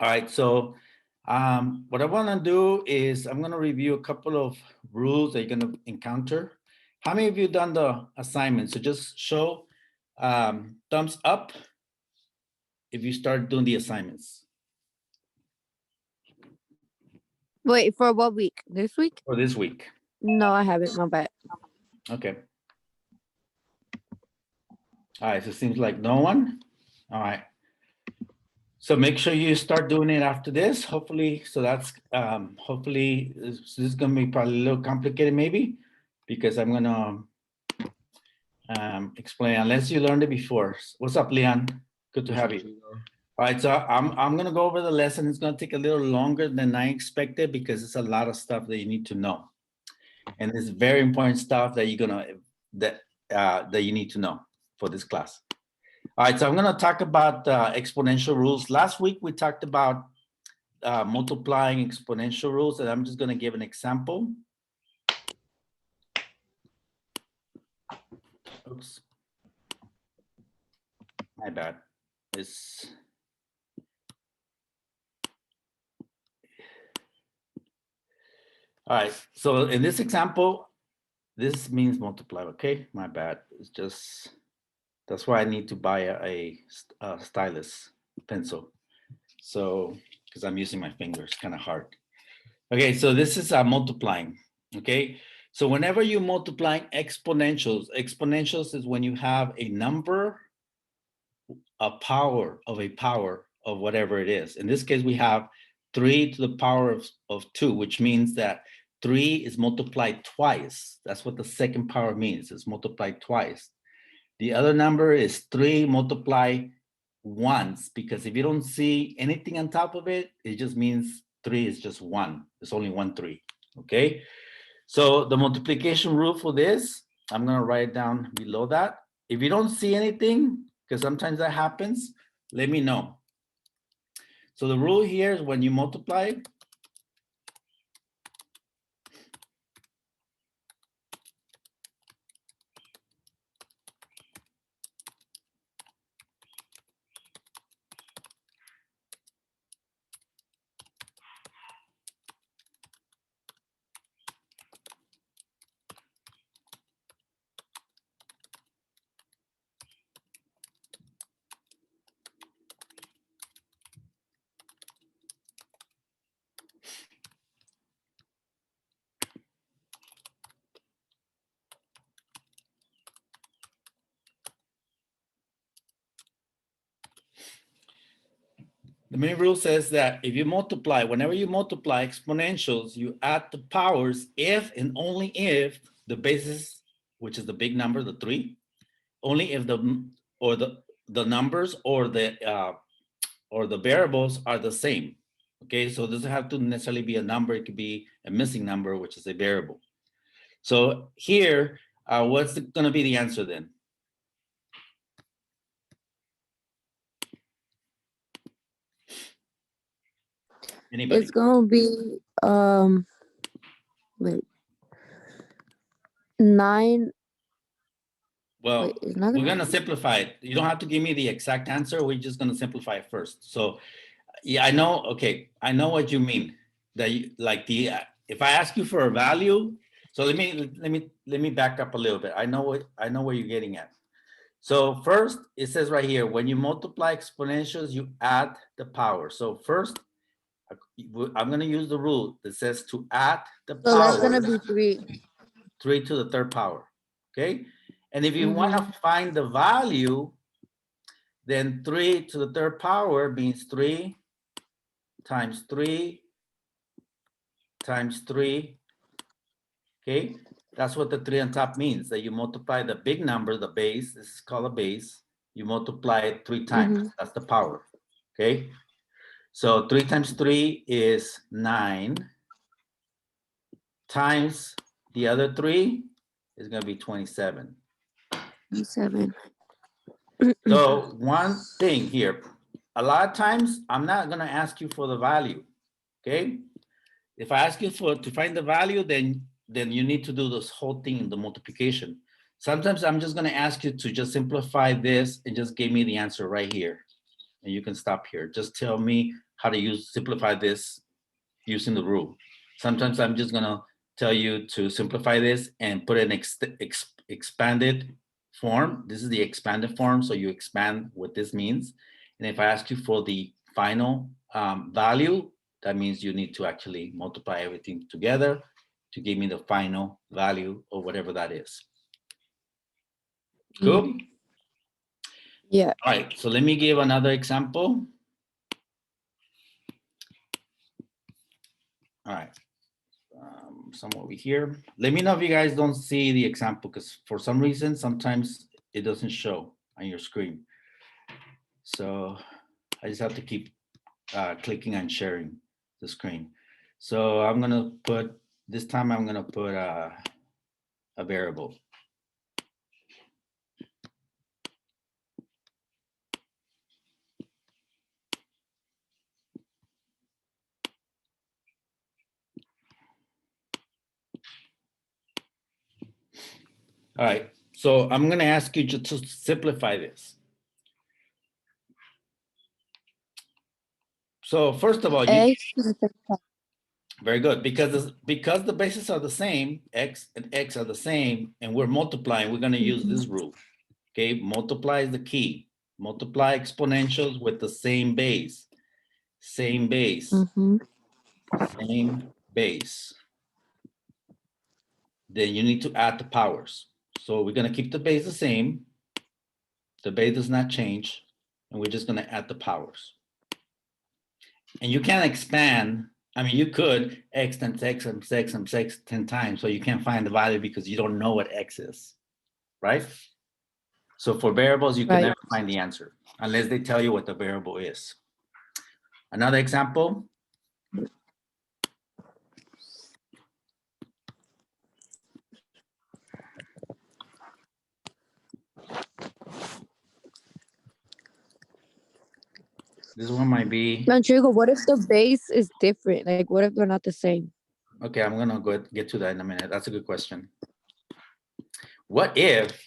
All right, so what I want to do is I'm going to review a couple of rules that you're going to encounter. How many of you done the assignment? So just show thumbs up if you start doing the assignments Wait, for what week? This week? for this week. No, I haven't. My bad. Okay. All right, so it seems like no one. All right. So make sure you start doing it after this, hopefully. So that's hopefully this is going to be probably a little complicated maybe because I'm going to explain unless you learned it before. What's up, Leon? Good to have you. All right, so I'm going to go over the lesson. It's going to take a little longer than I expected because it's a lot of stuff that you need to know. And it's very important stuff that you're going to that you need to know for this class. All right, so I'm going to talk about exponential rules. Last week, we talked about multiplying exponential rules, and I'm just going to give an example. Oops. My bad. All right, so in this example, this means multiply, okay? My bad. It's just, that's why I need to buy a stylus pencil. So, because I'm using my fingers, kind of hard. Okay, so this is multiplying, okay? So whenever you're multiplying exponentials, exponentials is when you have a number, a power of whatever it is. In this case, we have 3 to the power of 2, which means that 3 is multiplied twice. That's what the second power means, it's multiplied twice. The other number is 3 multiplied once, because if you don't see anything on top of it, it just means 3 is just 1. It's only 1 3, okay? So the multiplication rule for this, I'm gonna write it down below that. If you don't see anything, because sometimes that happens, let me know. So the rule here is when you multiply, the main rule says that if you multiply, whenever you multiply exponentials, you add the powers if and only if the basis, which is the big number, the 3, only if the numbers or the variables are the same. Okay, so it doesn't have to necessarily be a number, it could be a missing number, which is a variable. So here, what's going to be the answer then? Anybody? It's gonna be wait, 9. Well, Wait, it's not we're gonna. going to simplify it. You don't have to give me the exact answer. We're just going to simplify it first. So, yeah, I know. Okay, I know what you mean. That you, like the if I ask you for a value, so let me back up a little bit. I know where you're getting at. So first, it says right here, when you multiply exponentials, you add the power. So first, I'm going to use the rule that says to add the So that's gonna power, be 3. 3 to the third power. Okay, and if you want to find the value, then 3 to the third power means 3 times 3 times 3. Okay, that's what the 3 on top means, that you multiply the big number, the base, this is called a base, you multiply it 3 times, that's the power. Okay, so 3 times 3 is 9 times the other 3 is going to be 27. 7. So one thing here, a lot of times I'm not going to ask you for the value. Okay, if I ask you to find the value, then you need to do this whole thing in the multiplication. Sometimes I'm just going to ask you to just simplify this and just give me the answer right here. and you can stop here. Just tell me how to simplify this using the rule. Sometimes I'm just gonna tell you to simplify this and put an expanded form. This is the expanded form, so you expand what this means. And if I ask you for the final value, that means you need to actually multiply everything together to give me the final value or whatever that is. Cool? Yeah. All right, so let me give another example. All right, somewhere over here. Let me know if you guys don't see the example, because for some reason, sometimes it doesn't show on your screen. So I just have to keep clicking and sharing the screen. So I'm gonna put, this time I'm gonna put a variable. All right, so I'm gonna ask you to simplify this. So first of all, X to the second power. very good, because the bases are the same, x and x are the same, and we're multiplying, we're gonna use this rule. Okay, multiply is the key. Multiply exponentials with the same base. Same base. Same base. Then you need to add the powers. So we're gonna keep the base the same. The base does not change, and we're just gonna add the powers. And you can't expand. I mean, you could x times x times x times x 10 times, so you can't find the value because you don't know what x is, right? So for variables, you can never find the answer unless they tell you what the variable is. Another example. This one might be. Manchego, what if the base is different? Like, what if they're not the same? Okay, I'm gonna go get to that in a minute. That's a good question. What if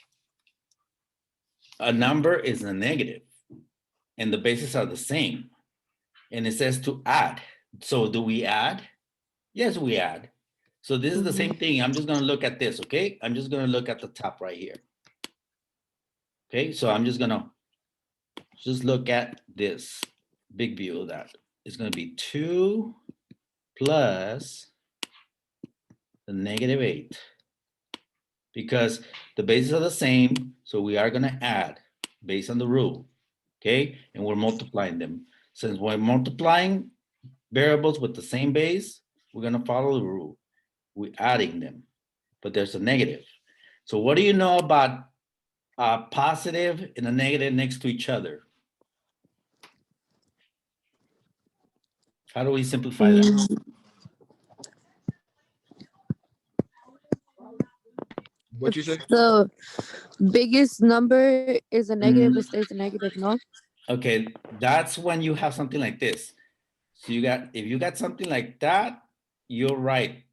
a number is a negative and the bases are the same and it says to add? So do we add? Yes, we add. So this is the same thing. I'm just gonna look at this, okay? I'm just gonna look at the top right here. Okay, so I'm just gonna look at this big view of that. It's gonna be 2 plus the negative 8. Because the bases are the same, so we are gonna add based on the rule, okay? And we're multiplying them. Since we're multiplying variables with the same base, we're gonna follow the rule. We're adding them, but there's a negative. So what do you know about a positive and a negative next to each other? How do we simplify that? What you say? The biggest number is a negative, it stays a negative, no? Okay, that's when you have something like this. So if you got something like that, you're right,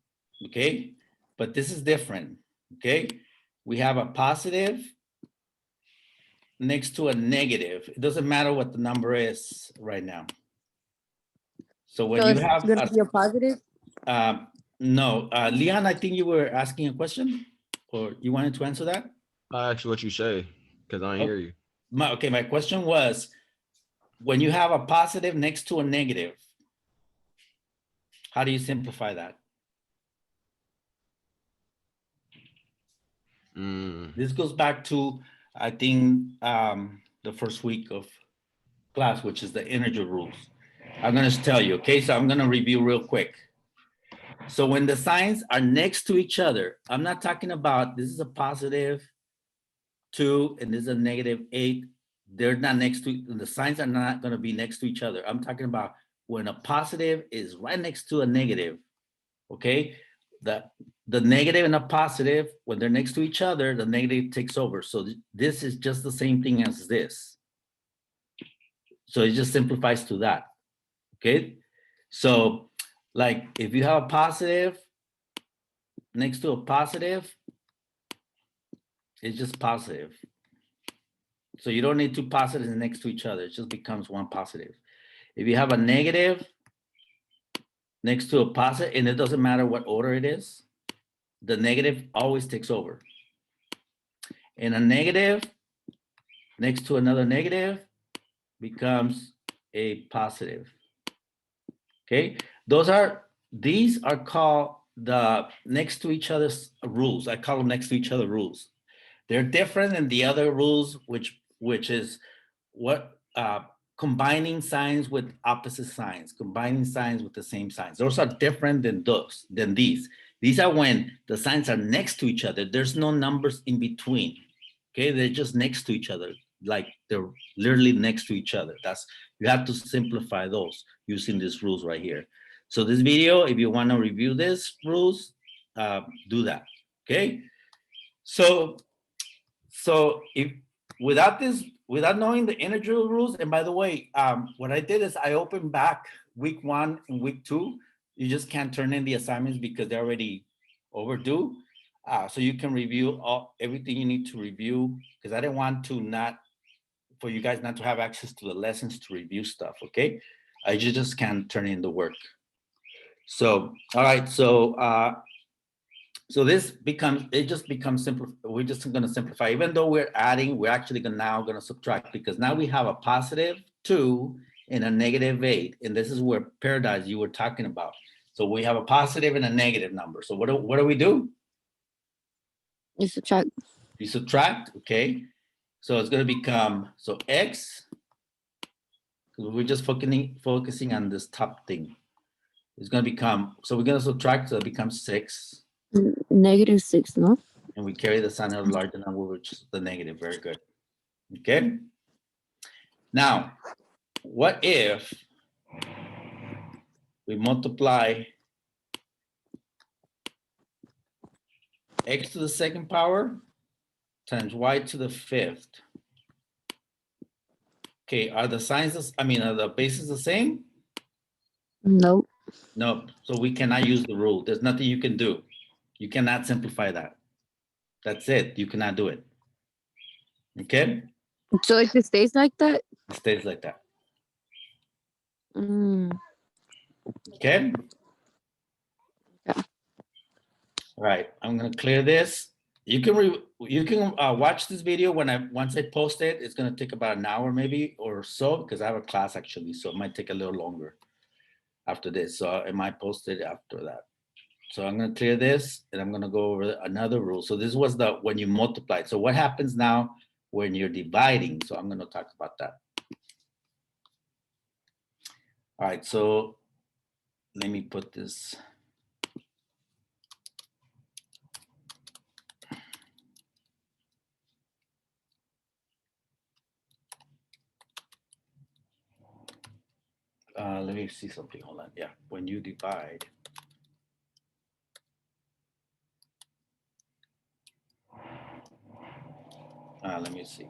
okay? But this is different, okay? We have a positive next to a negative. It doesn't matter what the number is right now. So when you have gonna be a positive? no, Leon, I think you were asking a question, or you wanted to answer that? I asked what you say because I ain't hear you. My question was, when you have a positive next to a negative, how do you simplify that? This goes back to, I think, the first week of class, which is the integer rules. I'm gonna tell you, okay? So I'm gonna review real quick. So when the signs are next to each other, I'm not talking about, this is a positive 2 and this is a negative 8. They're not next to, the signs are not gonna be next to each other. I'm talking about when a positive is right next to a negative, okay? The negative and a positive, when they're next to each other, the negative takes over. So this is just the same thing as this. So it just simplifies to that, okay? So like if you have a positive next to a positive, it's just positive. So you don't need two positives next to each other. It just becomes one positive. If you have a negative next to a positive, and it doesn't matter what order it is, the negative always takes over. And a negative next to another negative becomes a positive. Okay, these are called the next to each other's rules. I call them next to each other rules. They're different than the other rules, which is what combining signs with opposite signs, combining signs with the same signs. Those are different than these. These are when the signs are next to each other. There's no numbers in between. Okay, they're just next to each other, like they're literally next to each other. You have to simplify those using these rules right here. So this video, if you want to review these rules, do that. Okay, so if without knowing the integer rules, and by the way, what I did is I opened back week 1 and week 2. You just can't turn in the assignments because they're already overdue. So you can review everything you need to review, because I didn't want for you guys not to have access to the lessons to review stuff, okay? You just can't turn in the work. So, all right, so it just becomes simple. We're just going to simplify. Even though we're adding, we're actually now going to subtract, because now we have a positive 2 and a negative 8. And this is where paradise you were talking about. So we have a positive and a negative number. So what do we do? You subtract. You subtract, okay? So it's going to become, so x, because we're just focusing on this top thing. It's going to become, so we're going to subtract, so it becomes 6. -6, no? And we carry the sign of a larger number, which is the negative. Very good. Okay. Now, what if we multiply x to the second power times y to the 5th? Okay, are the signs, are the bases the same? Nope. No, so we cannot use the rule. There's nothing you can do. You cannot simplify that. That's it. You cannot do it. Okay? So it just stays like that? It stays like that. Mm. Okay? Yeah. All right, I'm gonna clear this. You can watch this video once I post it. It's gonna take about an hour maybe or so, because I have a class actually, so it might take a little longer after this. So I might post it after that. So I'm gonna clear this, and I'm gonna go over another rule. So this was when you multiply. So what happens now when you're dividing? So I'm gonna talk about that. All right, so let me put this. Let me see something. Hold on. Yeah, when you divide. Let me see.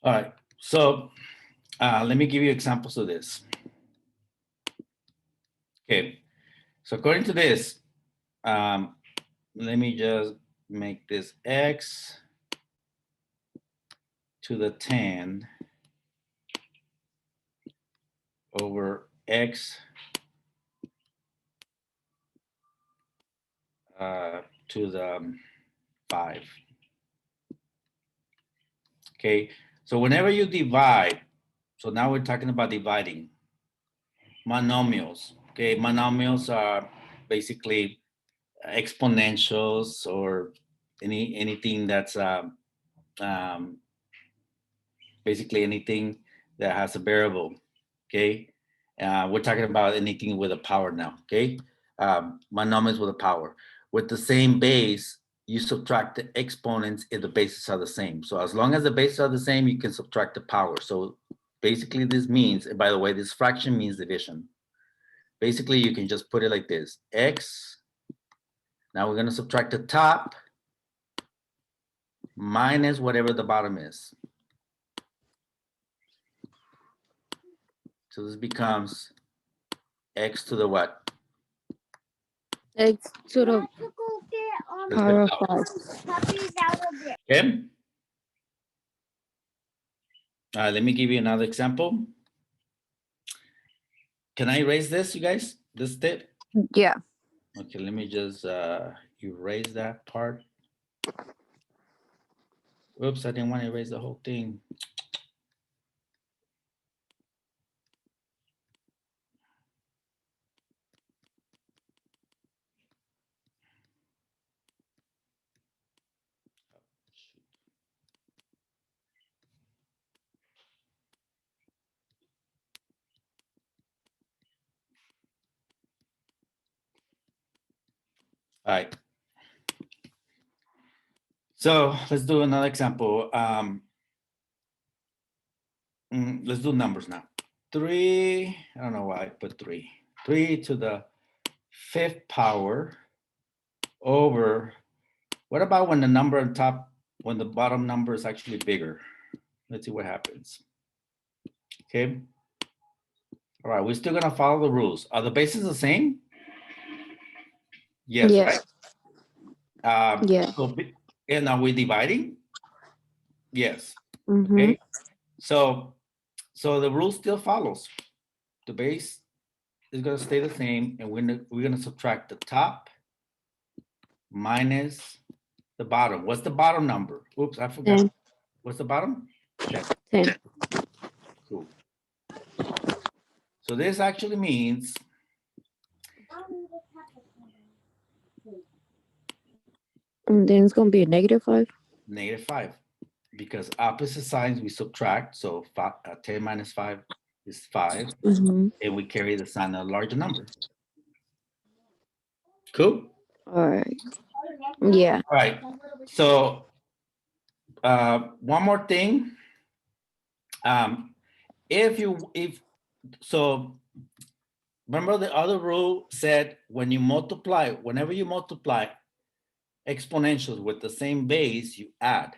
All right, so let me give you examples of this. Okay, so according to this, let me just make this x to the 10 over x to the 5. Okay, so whenever you divide, so now we're talking about dividing monomials. Okay, monomials are basically exponentials or anything that's basically anything that has a variable. Okay, we're talking about anything with a power now. Okay, monomials with a power. with the same base, you subtract the exponents if the bases are the same. So as long as the bases are the same, you can subtract the power. So basically this means, and by the way, this fraction means division. Basically, you can just put it like this, x. Now we're going to subtract the top minus whatever the bottom is. So this becomes x to the what? X to the power of 5. Okay. Let me give you another example. Can I erase this, you guys? This step? Yeah. Okay, let me just erase that part. Oops, I didn't want to erase the whole thing. All right. So let's do another example. Let's do numbers now. 3, I don't know why I put 3. 3 to the 5th power over, what about when the number on top, when the bottom number is actually bigger? Let's see what happens. Okay. All right, we're still gonna follow the rules. Are the bases the same? Yes, Yes. right? Yeah. And are we dividing? Yes. Mm-hmm. Okay. So the rule still follows. The base is gonna stay the same, and we're gonna subtract the top minus the bottom. What's the bottom number? Oops, I forgot. 10. What's the bottom? 10. 10. Cool. So this actually means And then it's going to be a -5. -5, because opposite signs we subtract. So 10 minus 5 is 5, Mm-hmm. and we carry the sign of a larger number. Cool. All right. Yeah. All right. So one more thing. If so, remember the other rule said when you multiply, whenever you multiply exponentials with the same base, you add.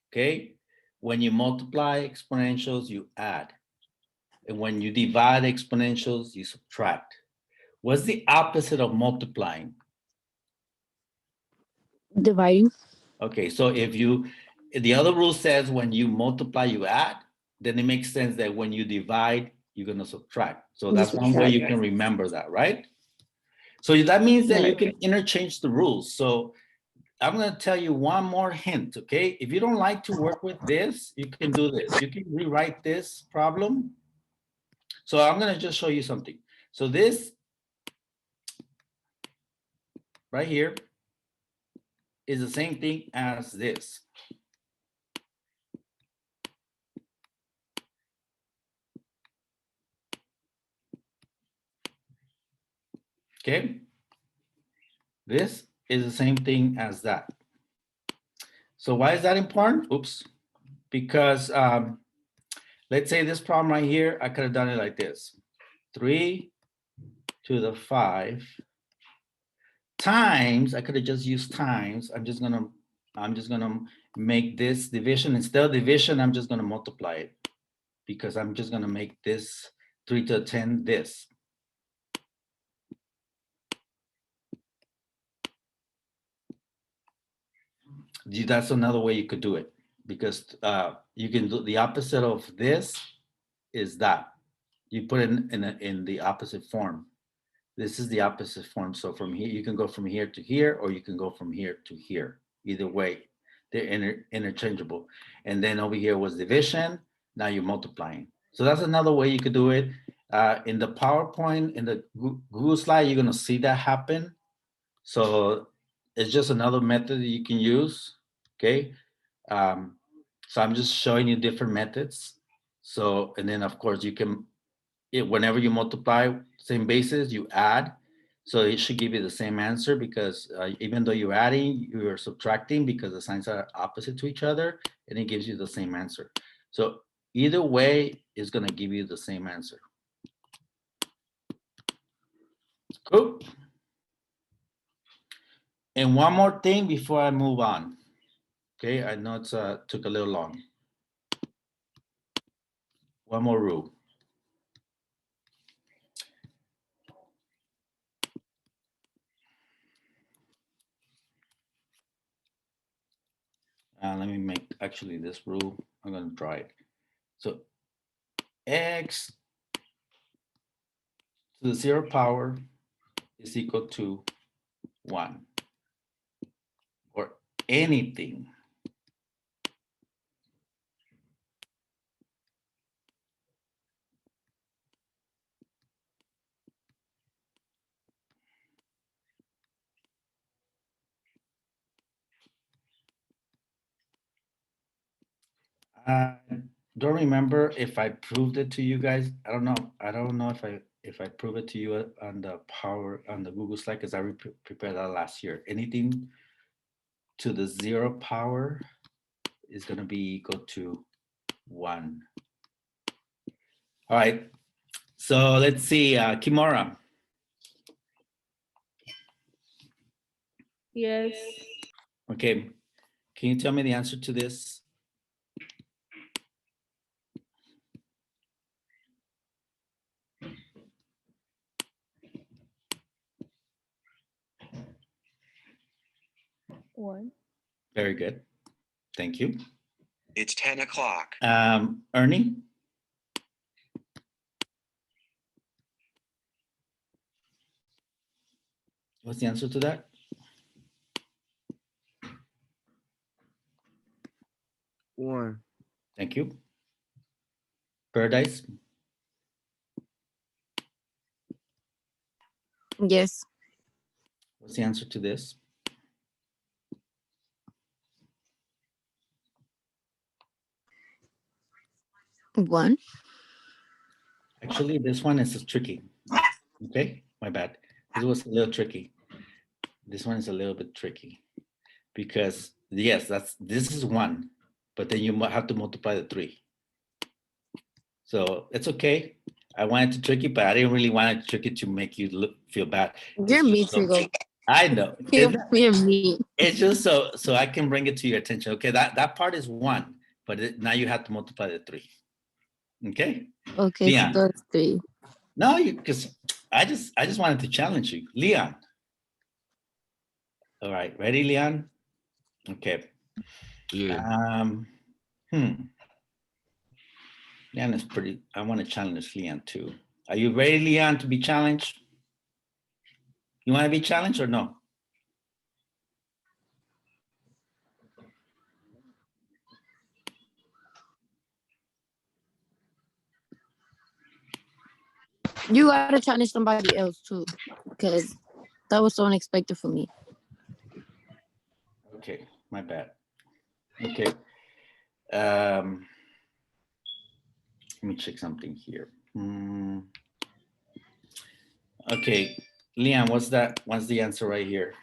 Okay. When you multiply exponentials, you add. And when you divide exponentials, you subtract. What's the opposite of multiplying? Dividing. Okay, so the other rule says when you multiply, you add, then it makes sense that when you divide, you're gonna subtract. So You that's one way you subtract. can remember that, right? So that means that you Right. can interchange the rules. So I'm gonna tell you one more hint, okay? If you don't like to work with this, you can do this. You can rewrite this problem. So I'm gonna just show you something. So this right here is the same thing as this. Okay? This is the same thing as that. So why is that important? Oops. Because let's say this problem right here, I could have done it like this. 3 to the 5 times, I could have just used times. I'm just gonna make this division. Instead of division, I'm just gonna multiply it, because I'm just gonna make this 3 to the 10 this. That's another way you could do it, because you can do the opposite of this is that. You put it in the opposite form. This is the opposite form. So from here, you can go from here to here, or you can go from here to here. Either way, they're interchangeable. And then over here was division. Now you're multiplying. So that's another way you could do it. In the PowerPoint, in the Google slide, you're gonna see that happen. So it's just another method that you can use, okay? So I'm just showing you different methods. So, and then of course you can, whenever you multiply same bases, you add. So it should give you the same answer because even though you're adding, you're subtracting because the signs are opposite to each other, and it gives you the same answer. So either way is going to give you the same answer. Cool. And one more thing before I move on. Okay, I know it's took a little long. One more rule. Let me make actually this rule. I'm going to try it. So x to the 0 power is equal to 1, or anything I don't remember if I proved it to you guys. I don't know. I don't know if I prove it to you on the power on the Google slide because I prepared that last year. Anything to the 0 power is going to be equal to 1. All right. So let's see, Kimura. Yes. Okay. Can you tell me the answer to this? One. Very good. Thank you. It's 10 o'clock. Ernie? What's the answer to that? One. Thank you. Paradise? Yes. What's the answer to this? One. Actually, this one is tricky. Okay, my bad. This was a little tricky. This one is a little bit tricky because yes, this is 1, but then you have to multiply the 3. So it's okay. I wanted to trick it, but I didn't really want to trick it to make you feel bad. You're me, Trigo. I know. You're me. It's just so I can bring it to your attention. Okay, that part is 1, but now you have to multiply the 3. Okay. Okay, Leon. so that's 3. No, because I just wanted to challenge you, Leon. All right, ready, Leon? Okay. Yeah. Leon is pretty. I want to challenge Leon too. Are you ready, Leon, to be challenged? You want to be challenged or no? You gotta challenge somebody else too, because that was so unexpected for me. Okay, my bad. Okay. Let me check something here. Okay, Leon, what's that? What's the answer right here?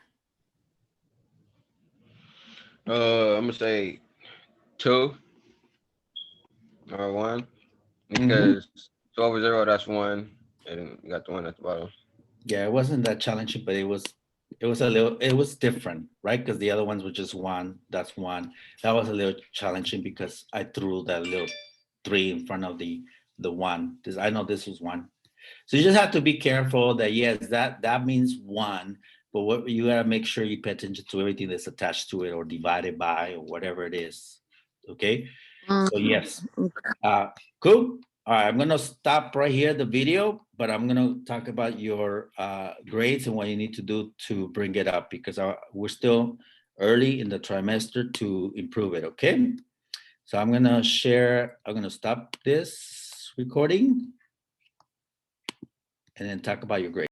I'm gonna say 2 or 1 because 2 over 0, that's 1, and then you got the 1 at the bottom. Yeah, it wasn't that challenging, but it was it was different, right? Because the other ones were just 1. That's 1. That was a little challenging because I threw that little 3 in front of the 1. Because I know this was 1. So you just have to be careful that yes, that means 1, but what you gotta make sure you pay attention to everything that's attached to it or divided by or whatever it is. Okay. So yes. Cool. All right, I'm gonna stop right here the video, but I'm gonna talk about your grades and what you need to do to bring it up because we're still early in the trimester to improve it. Okay. So I'm gonna stop this recording and then talk about your grades.